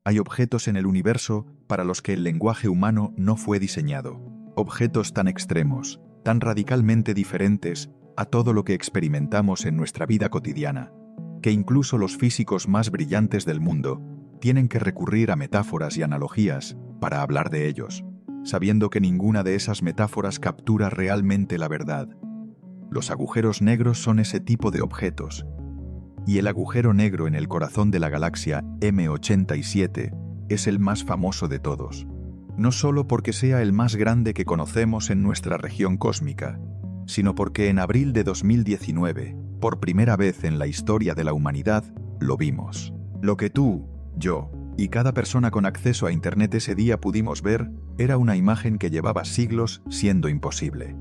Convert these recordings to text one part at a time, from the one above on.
Hay objetos en el universo para los que el lenguaje humano no fue diseñado. Objetos tan extremos, tan radicalmente diferentes a todo lo que experimentamos en nuestra vida cotidiana, que incluso los físicos más brillantes del mundo tienen que recurrir a metáforas y analogías para hablar de ellos, sabiendo que ninguna de esas metáforas captura realmente la verdad. Los agujeros negros son ese tipo de objetos, y el agujero negro en el corazón de la galaxia M87 es el más famoso de todos. No solo porque sea el más grande que conocemos en nuestra región cósmica, sino porque en abril de 2019, por primera vez en la historia de la humanidad, lo vimos. Lo que tú, yo y cada persona con acceso a Internet ese día pudimos ver era una imagen que llevaba siglos siendo imposible.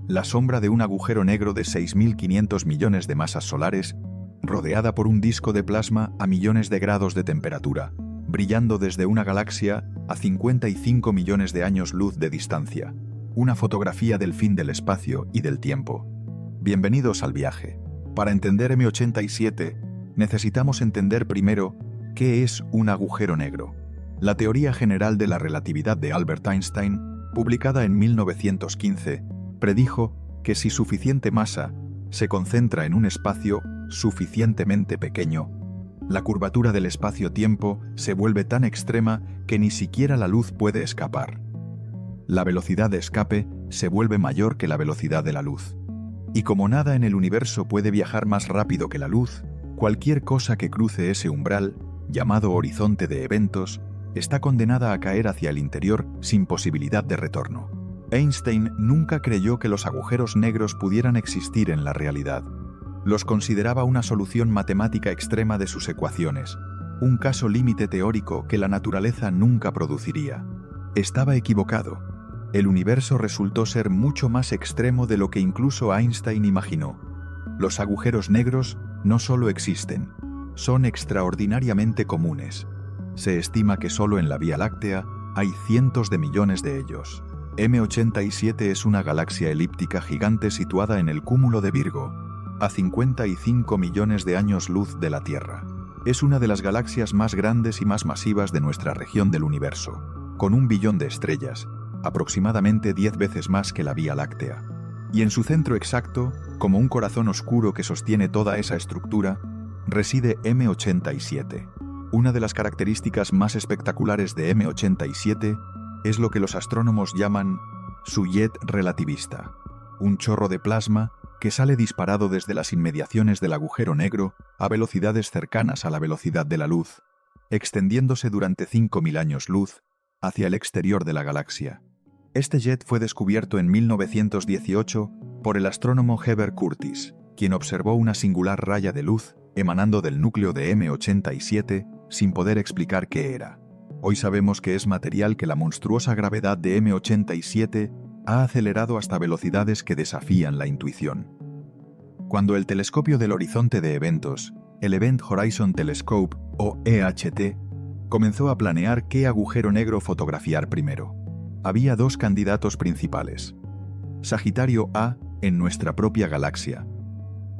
La sombra de un agujero negro de 6.500 millones de masas solares, rodeada por un disco de plasma a millones de grados de temperatura, brillando desde una galaxia a 55 millones de años luz de distancia. Una fotografía del fin del espacio y del tiempo. Bienvenidos al viaje. Para entender M87, necesitamos entender primero qué es un agujero negro. La teoría general de la relatividad de Albert Einstein, publicada en 1915, predijo que si suficiente masa se concentra en un espacio suficientemente pequeño, la curvatura del espacio-tiempo se vuelve tan extrema que ni siquiera la luz puede escapar. La velocidad de escape se vuelve mayor que la velocidad de la luz. Y como nada en el universo puede viajar más rápido que la luz, cualquier cosa que cruce ese umbral, llamado horizonte de eventos, está condenada a caer hacia el interior sin posibilidad de retorno. Einstein nunca creyó que los agujeros negros pudieran existir en la realidad. Los consideraba una solución matemática extrema de sus ecuaciones, un caso límite teórico que la naturaleza nunca produciría. Estaba equivocado. El universo resultó ser mucho más extremo de lo que incluso Einstein imaginó. Los agujeros negros no solo existen, son extraordinariamente comunes. Se estima que solo en la Vía Láctea hay cientos de millones de ellos. M87 es una galaxia elíptica gigante situada en el cúmulo de Virgo, a 55 millones de años luz de la Tierra. Es una de las galaxias más grandes y más masivas de nuestra región del universo, con 1 billón de estrellas, aproximadamente 10 veces más que la Vía Láctea. Y en su centro exacto, como un corazón oscuro que sostiene toda esa estructura, reside M87. Una de las características más espectaculares de M87 es lo que los astrónomos llaman su jet relativista, un chorro de plasma que sale disparado desde las inmediaciones del agujero negro a velocidades cercanas a la velocidad de la luz, extendiéndose durante 5.000 años luz hacia el exterior de la galaxia. Este jet fue descubierto en 1918 por el astrónomo Heber Curtis, quien observó una singular raya de luz emanando del núcleo de M87 sin poder explicar qué era. Hoy sabemos que es material que la monstruosa gravedad de M87 ha acelerado hasta velocidades que desafían la intuición. Cuando el telescopio del horizonte de eventos, el Event Horizon Telescope, o EHT, comenzó a planear qué agujero negro fotografiar primero, había 2 candidatos principales. Sagitario A, en nuestra propia galaxia,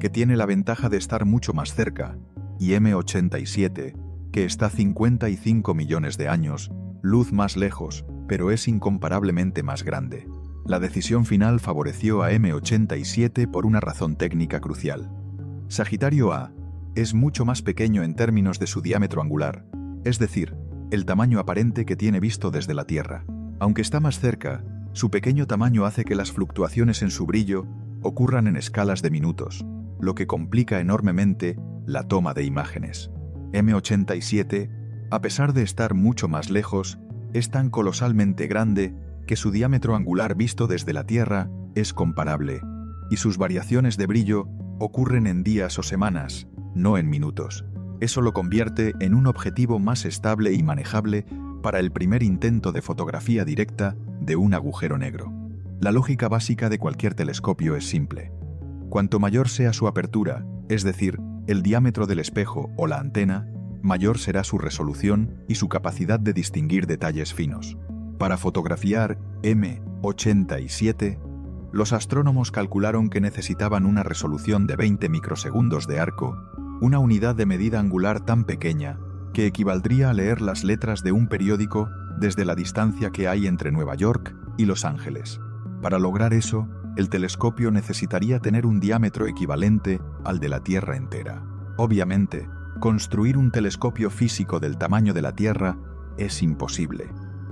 que tiene la ventaja de estar mucho más cerca, y M87, que está 55 millones de años, luz más lejos, pero es incomparablemente más grande. La decisión final favoreció a M87 por una razón técnica crucial. Sagitario A es mucho más pequeño en términos de su diámetro angular, es decir, el tamaño aparente que tiene visto desde la Tierra. Aunque está más cerca, su pequeño tamaño hace que las fluctuaciones en su brillo ocurran en escalas de minutos, lo que complica enormemente la toma de imágenes. M87, a pesar de estar mucho más lejos, es tan colosalmente grande que su diámetro angular visto desde la Tierra es comparable, y sus variaciones de brillo ocurren en días o semanas, no en minutos. Eso lo convierte en un objetivo más estable y manejable para el primer intento de fotografía directa de un agujero negro. La lógica básica de cualquier telescopio es simple. Cuanto mayor sea su apertura, es decir, el diámetro del espejo o la antena, mayor será su resolución y su capacidad de distinguir detalles finos. Para fotografiar M87, los astrónomos calcularon que necesitaban una resolución de 20 microsegundos de arco, una unidad de medida angular tan pequeña que equivaldría a leer las letras de un periódico desde la distancia que hay entre Nueva York y Los Ángeles. Para lograr eso, el telescopio necesitaría tener un diámetro equivalente al de la Tierra entera. Obviamente, construir un telescopio físico del tamaño de la Tierra es imposible,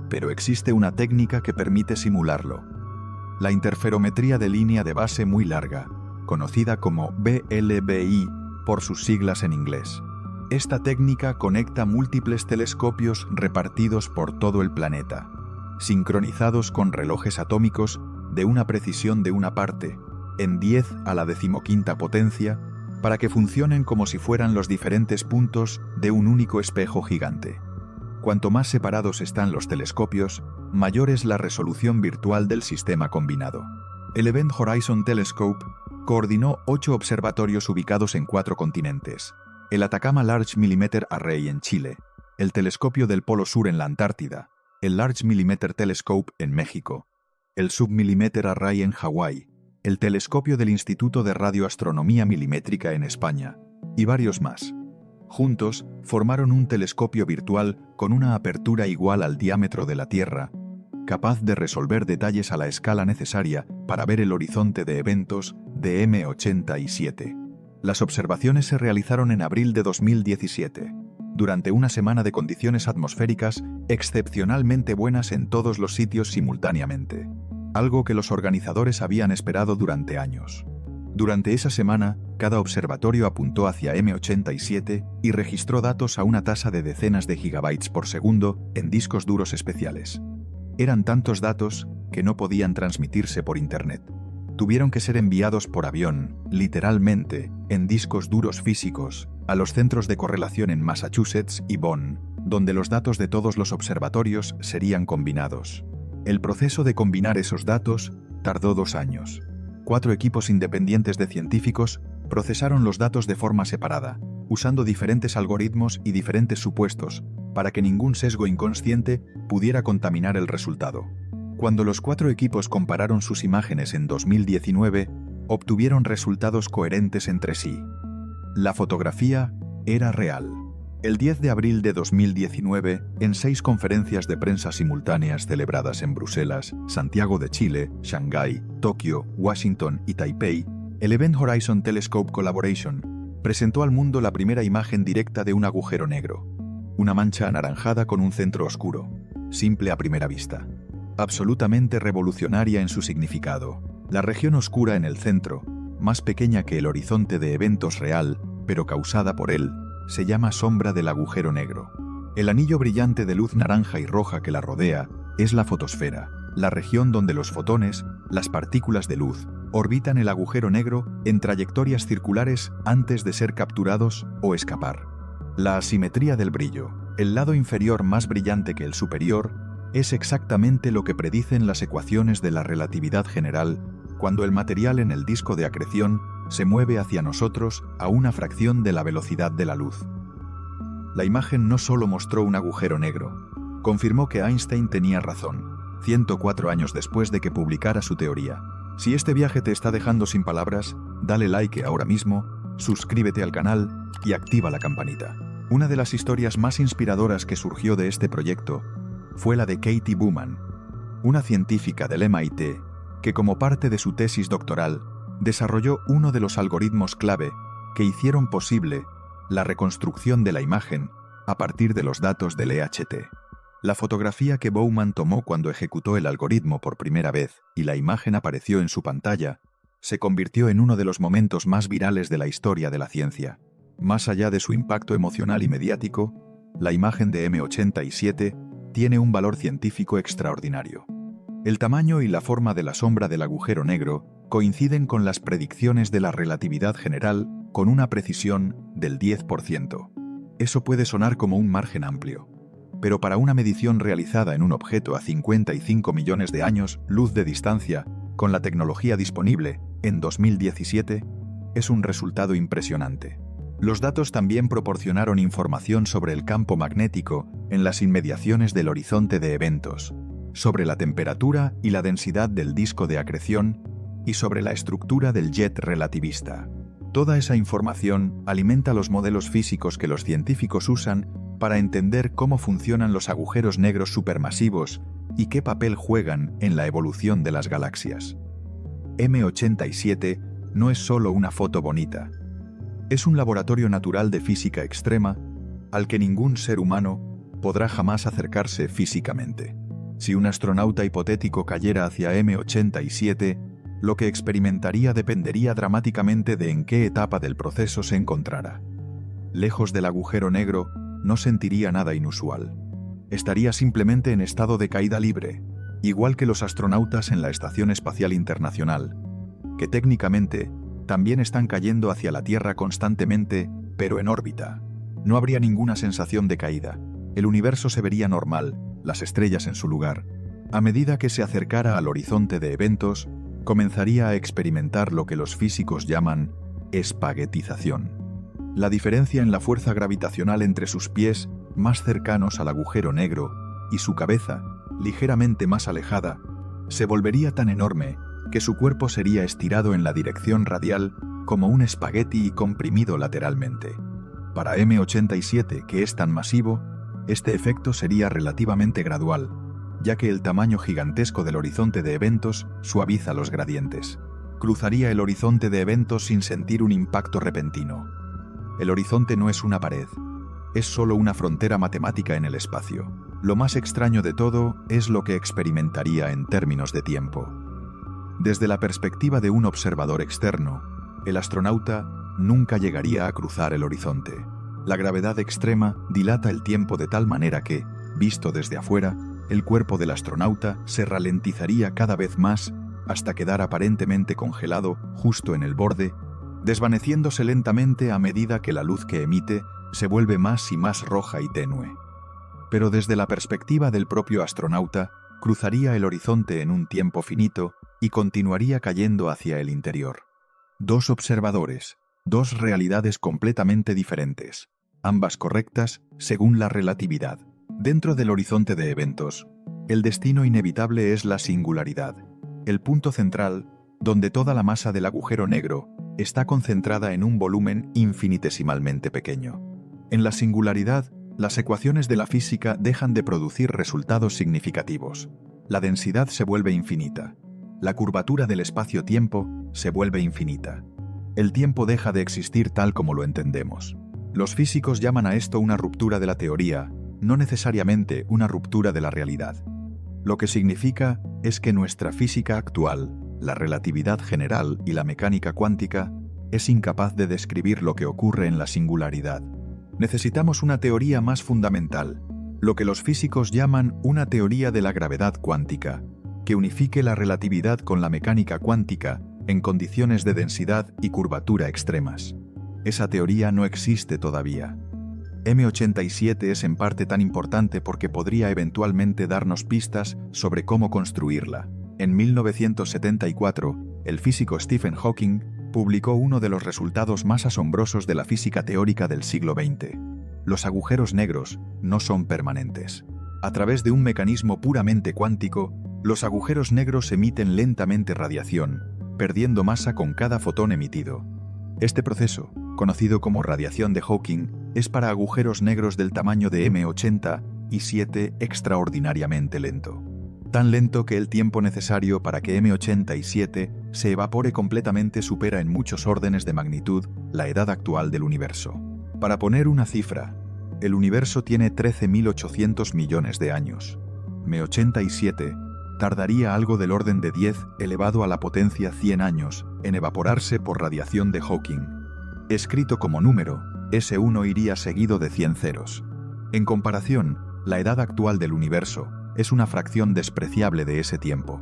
pero existe una técnica que permite simularlo. La interferometría de línea de base muy larga, conocida como BLBI por sus siglas en inglés. Esta técnica conecta múltiples telescopios repartidos por todo el planeta, sincronizados con relojes atómicos de una precisión de una parte, en 10 a la 15ª potencia, para que funcionen como si fueran los diferentes puntos de un único espejo gigante. Cuanto más separados están los telescopios, mayor es la resolución virtual del sistema combinado. El Event Horizon Telescope coordinó 8 observatorios ubicados en 4 continentes: el Atacama Large Millimeter Array en Chile, el Telescopio del Polo Sur en la Antártida, el Large Millimeter Telescope en México, el Submillimeter Array en Hawái, el Telescopio del Instituto de Radioastronomía Milimétrica en España, y varios más. Juntos, formaron un telescopio virtual con una apertura igual al diámetro de la Tierra, capaz de resolver detalles a la escala necesaria para ver el horizonte de eventos de M87. Las observaciones se realizaron en abril de 2017, durante una semana de condiciones atmosféricas excepcionalmente buenas en todos los sitios simultáneamente, algo que los organizadores habían esperado durante años. Durante esa semana, cada observatorio apuntó hacia M87 y registró datos a una tasa de decenas de gigabytes por segundo en discos duros especiales. Eran tantos datos que no podían transmitirse por Internet. Tuvieron que ser enviados por avión, literalmente, en discos duros físicos, a los centros de correlación en Massachusetts y Bonn, donde los datos de todos los observatorios serían combinados. El proceso de combinar esos datos tardó 2 años. 4 equipos independientes de científicos procesaron los datos de forma separada, usando diferentes algoritmos y diferentes supuestos, para que ningún sesgo inconsciente pudiera contaminar el resultado. Cuando los 4 equipos compararon sus imágenes en 2019, obtuvieron resultados coherentes entre sí. La fotografía era real. El 10 de abril de 2019, en 6 conferencias de prensa simultáneas celebradas en Bruselas, Santiago de Chile, Shanghái, Tokio, Washington y Taipei, el Event Horizon Telescope Collaboration presentó al mundo la primera imagen directa de un agujero negro, una mancha anaranjada con un centro oscuro, simple a primera vista, absolutamente revolucionaria en su significado. La región oscura en el centro, más pequeña que el horizonte de eventos real, pero causada por él, se llama sombra del agujero negro. El anillo brillante de luz naranja y roja que la rodea es la fotosfera, la región donde los fotones, las partículas de luz, orbitan el agujero negro en trayectorias circulares antes de ser capturados o escapar. La asimetría del brillo, el lado inferior más brillante que el superior, es exactamente lo que predicen las ecuaciones de la relatividad general cuando el material en el disco de acreción se mueve hacia nosotros a una fracción de la velocidad de la luz. La imagen no solo mostró un agujero negro, confirmó que Einstein tenía razón, 104 años después de que publicara su teoría. Si este viaje te está dejando sin palabras, dale like ahora mismo, suscríbete al canal y activa la campanita. Una de las historias más inspiradoras que surgió de este proyecto fue la de Katie Booman, una científica del MIT que como parte de su tesis doctoral desarrolló uno de los algoritmos clave que hicieron posible la reconstrucción de la imagen a partir de los datos del EHT. La fotografía que Bowman tomó cuando ejecutó el algoritmo por primera vez y la imagen apareció en su pantalla se convirtió en uno de los momentos más virales de la historia de la ciencia. Más allá de su impacto emocional y mediático, la imagen de M87 tiene un valor científico extraordinario. El tamaño y la forma de la sombra del agujero negro coinciden con las predicciones de la relatividad general con una precisión del 10%. Eso puede sonar como un margen amplio, pero para una medición realizada en un objeto a 55 millones de años luz de distancia, con la tecnología disponible en 2017, es un resultado impresionante. Los datos también proporcionaron información sobre el campo magnético en las inmediaciones del horizonte de eventos, sobre la temperatura y la densidad del disco de acreción y sobre la estructura del jet relativista. Toda esa información alimenta los modelos físicos que los científicos usan para entender cómo funcionan los agujeros negros supermasivos y qué papel juegan en la evolución de las galaxias. M87 no es solo una foto bonita. Es un laboratorio natural de física extrema al que ningún ser humano podrá jamás acercarse físicamente. Si un astronauta hipotético cayera hacia M87, lo que experimentaría dependería dramáticamente de en qué etapa del proceso se encontrara. Lejos del agujero negro, no sentiría nada inusual. Estaría simplemente en estado de caída libre, igual que los astronautas en la Estación Espacial Internacional, que técnicamente también están cayendo hacia la Tierra constantemente, pero en órbita. No habría ninguna sensación de caída. El universo se vería normal, las estrellas en su lugar. A medida que se acercara al horizonte de eventos, comenzaría a experimentar lo que los físicos llaman espaguetización. La diferencia en la fuerza gravitacional entre sus pies, más cercanos al agujero negro, y su cabeza, ligeramente más alejada, se volvería tan enorme que su cuerpo sería estirado en la dirección radial como un espagueti y comprimido lateralmente. Para M87, que es tan masivo, este efecto sería relativamente gradual, ya que el tamaño gigantesco del horizonte de eventos suaviza los gradientes. Cruzaría el horizonte de eventos sin sentir un impacto repentino. El horizonte no es una pared, es solo una frontera matemática en el espacio. Lo más extraño de todo es lo que experimentaría en términos de tiempo. Desde la perspectiva de un observador externo, el astronauta nunca llegaría a cruzar el horizonte. La gravedad extrema dilata el tiempo de tal manera que, visto desde afuera, el cuerpo del astronauta se ralentizaría cada vez más hasta quedar aparentemente congelado justo en el borde, desvaneciéndose lentamente a medida que la luz que emite se vuelve más y más roja y tenue. Pero desde la perspectiva del propio astronauta, cruzaría el horizonte en un tiempo finito y continuaría cayendo hacia el interior. Dos observadores, dos realidades completamente diferentes, ambas correctas según la relatividad. Dentro del horizonte de eventos, el destino inevitable es la singularidad, el punto central donde toda la masa del agujero negro está concentrada en un volumen infinitesimalmente pequeño. En la singularidad, las ecuaciones de la física dejan de producir resultados significativos. La densidad se vuelve infinita. La curvatura del espacio-tiempo se vuelve infinita. El tiempo deja de existir tal como lo entendemos. Los físicos llaman a esto una ruptura de la teoría, no necesariamente una ruptura de la realidad. Lo que significa es que nuestra física actual, la relatividad general y la mecánica cuántica, es incapaz de describir lo que ocurre en la singularidad. Necesitamos una teoría más fundamental, lo que los físicos llaman una teoría de la gravedad cuántica, que unifique la relatividad con la mecánica cuántica en condiciones de densidad y curvatura extremas. Esa teoría no existe todavía. M87 es en parte tan importante porque podría eventualmente darnos pistas sobre cómo construirla. En 1974, el físico Stephen Hawking publicó uno de los resultados más asombrosos de la física teórica del siglo XX. Los agujeros negros no son permanentes. A través de un mecanismo puramente cuántico, los agujeros negros emiten lentamente radiación, perdiendo masa con cada fotón emitido. Este proceso, conocido como radiación de Hawking, es para agujeros negros del tamaño de M87 extraordinariamente lento. Tan lento que el tiempo necesario para que M87 se evapore completamente supera en muchos órdenes de magnitud la edad actual del universo. Para poner una cifra, el universo tiene 13.800 millones de años. M87 tardaría algo del orden de 10 elevado a la potencia 100 años en evaporarse por radiación de Hawking. Escrito como número, ese 1 iría seguido de 100 ceros. En comparación, la edad actual del universo es una fracción despreciable de ese tiempo.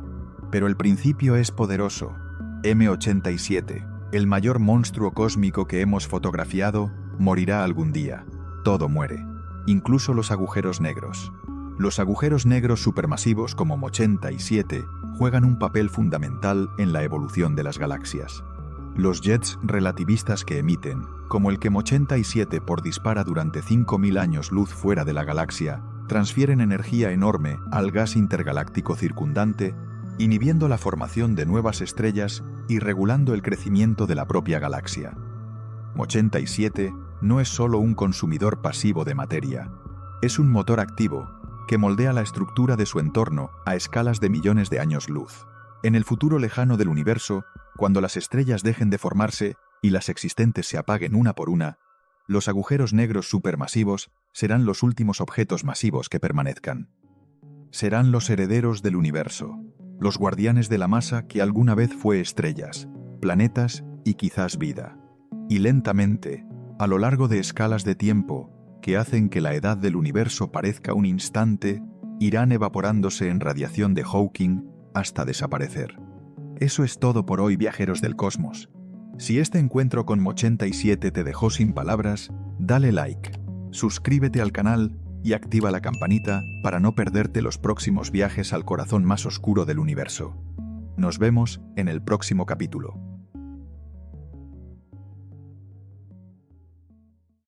Pero el principio es poderoso. M87, el mayor monstruo cósmico que hemos fotografiado, morirá algún día. Todo muere, incluso los agujeros negros. Los agujeros negros supermasivos como M87 juegan un papel fundamental en la evolución de las galaxias. Los jets relativistas que emiten, como el que M87 dispara durante 5.000 años luz fuera de la galaxia, transfieren energía enorme al gas intergaláctico circundante, inhibiendo la formación de nuevas estrellas y regulando el crecimiento de la propia galaxia. M87 no es solo un consumidor pasivo de materia. Es un motor activo que moldea la estructura de su entorno a escalas de millones de años luz. En el futuro lejano del universo, cuando las estrellas dejen de formarse y las existentes se apaguen una por una, los agujeros negros supermasivos serán los últimos objetos masivos que permanezcan. Serán los herederos del universo, los guardianes de la masa que alguna vez fue estrellas, planetas y quizás vida. Y lentamente, a lo largo de escalas de tiempo que hacen que la edad del universo parezca un instante, irán evaporándose en radiación de Hawking hasta desaparecer. Eso es todo por hoy, viajeros del cosmos. Si este encuentro con M87 te dejó sin palabras, dale like, suscríbete al canal y activa la campanita para no perderte los próximos viajes al corazón más oscuro del universo. Nos vemos en el próximo capítulo.